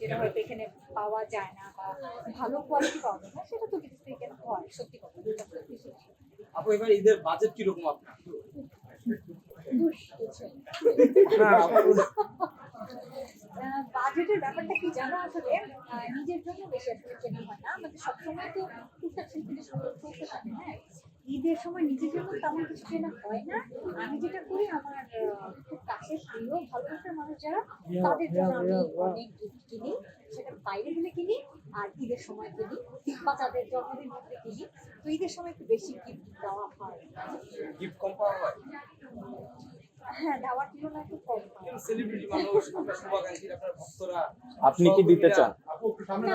যেটা হয়তো এখানে পাওয়া যায় না বা ভালো কোয়ালিটি পাওয়া যায় না, সেটা তো বিদেশ থেকে কেনা হয়। সত্যি কথা, যেটা সত্যি সেটা। আপু এবার ঈদের বাজেট কিরকম আপনার? বাজেটের ব্যাপারটা কি জানো, আসলে নিজের জন্য বেশি আসলে কেনা হয় না। আমাদের সবসময় তো টুকটাক শিল্পীদের চলতে থাকে, হ্যাঁ। ঈদের সময় নিজের জন্য তেমন কিছু কেনা হয় না। আমি যেটা করি, আমার খুব কাছের প্রিয় ভালোবাসার মানুষ যারা, তাদের জন্য আমি অনেক গিফট কিনি। সেটা বাইরে গেলে কিনি, আর ঈদের সময় কিনি, বা তাদের জন্মদিন করতে কিনি। তো ঈদের সময় একটু বেশি গিফট দেওয়া হয়। গিফট কম পাওয়া হয়? হ্যাঁ, দেওয়ার তুলনায় একটু কম হয়। সেলিব্রিটি মানুষ, আপনার শুভাকাঙ্ক্ষী, আপনার ভক্তরা, আপনি কি দিতে চান? না,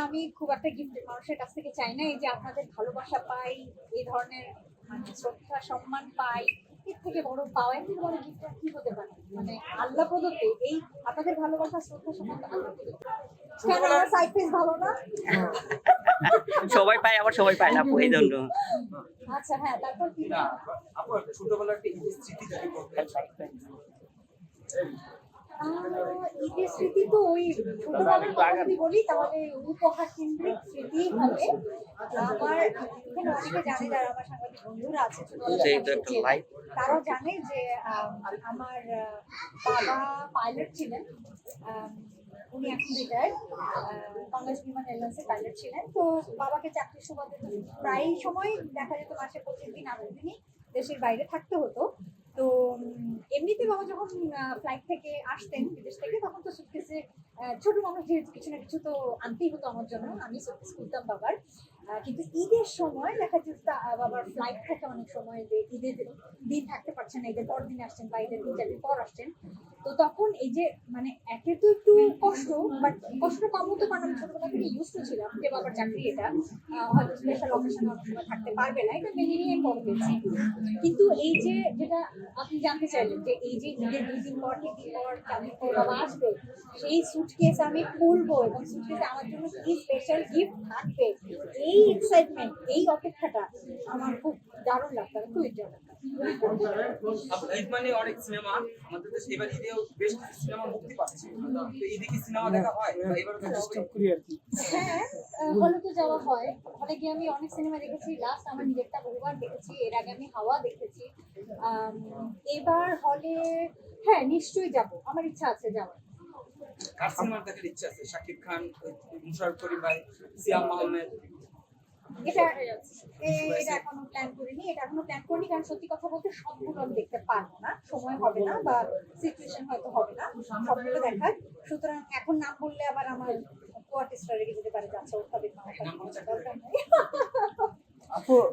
আমি খুব একটা গিফট মানুষের কাছ থেকে চাই না। এই যে আপনাদের ভালোবাসা পাই, এই ধরনের মানে শ্রদ্ধা সম্মান পাই, এর থেকে বড় পাওয়া, এর থেকে বড় গিফট কি হতে পারে? মানে আল্লাহ প্রদত্ত এই আপনাদের ভালোবাসা শ্রদ্ধা সম্মান তো আল্লাহ প্রদত্ত। কেন আমার সাইড ফেস ভালো না? সবাই পায়, আবার সবাই পায় না, এই জন্য। আচ্ছা, হ্যাঁ, তারপর কি? না, আপু ছোটবেলার একটা ঈদের স্মৃতি যদি বলতেন। ঈদের স্মৃতি তো ওই ছোটবেলার কথা যদি বলি, তাহলে উপহার কেন্দ্রিক স্মৃতি হবে। আমার এখানে অনেকে জানে, যারা আমার সাংবাদিক বন্ধুরা আছে, তারাও জানে যে আমার বাবা পাইলট ছিলেন। উনি এখন রিটায়ার্ড, বাংলাদেশ বিমান এয়ারলাইন্সের পাইলট ছিলেন। তো বাবাকে চাকরির সুবাদে প্রায় সময় দেখা যেত মাসে 25 দিন 28 দিনই দেশের বাইরে থাকতে হতো। তো এমনিতে বাবা যখন ফ্লাইট থেকে আসতেন বিদেশ থেকে, তখন তো সুটকেসে ছোট মানুষ যেহেতু কিছু না কিছু তো আনতেই হতো আমার জন্য, আমি সুটকেস খুলতাম বাবার। কিন্তু ঈদের সময় দেখা যেত বাবার ফ্লাইট থাকে অনেক সময়, যে ঈদের দিন থাকতে পারছেন না, ঈদের পর দিন আসছেন বা ঈদের 3-4 দিন পর আসছেন। তো তখন এই যে মানে একে তো একটু কষ্ট, বাট কষ্ট কম হতো, কারণ আমি ছোটবেলা থেকে ইউজ টু ছিলাম যে বাবার চাকরি এটা, হয়তো স্পেশাল অকেশনে অনেক সময় থাকতে পারবে না, এটা মেনে নিয়ে বড় হয়েছি। কিন্তু এই যে যেটা আপনি জানতে চাইলেন, যে এই যে ঈদের 2 দিন পর 3 দিন পর 4 দিন পর বাবা আসবে, সেই সুটকেস আমি খুলবো এবং সুটকেসে আমার জন্য কি স্পেশাল গিফট থাকবে, এই এক্সাইটমেন্ট, এই অপেক্ষাটা আমার খুব দারুণ লাগতো, আমি খুব এনজয় করতাম। ঈদ মানে অনেক সিনেমা, আমাদের দেশে এবার ঈদেও বেশ কিছু সিনেমা মুক্তি পাচ্ছে। তো ঈদে কি সিনেমা দেখা হয়? এবার হ্যাঁ, হলে তো যাওয়া হয়। হলে গিয়ে আমি অনেক সিনেমা দেখেছি। লাস্ট আমার নিজেরটা বহুবার দেখেছি, এর আগে আমি হাওয়া দেখেছি। এবার হলে, হ্যাঁ, নিশ্চয়ই যাব, আমার ইচ্ছা আছে যাওয়ার। কার সিনেমা দেখার ইচ্ছা আছে? শাকিব খান, মুশাররফ করিম ভাই, সিয়াম আহমেদ? এটা এটা এখনো প্ল্যান করিনি, কারণ সত্যি কথা বলতে সবগুলো আমি দেখতে পারবো না, সময় হবে না বা সিচুয়েশন হয়তো হবে না সবগুলো দেখার। সুতরাং এখন নাম বললে আবার আমার কোয়ার্টিস্টরা রেগে যেতে পারে, যাচ্ছে ওর তাদের দরকার নেই।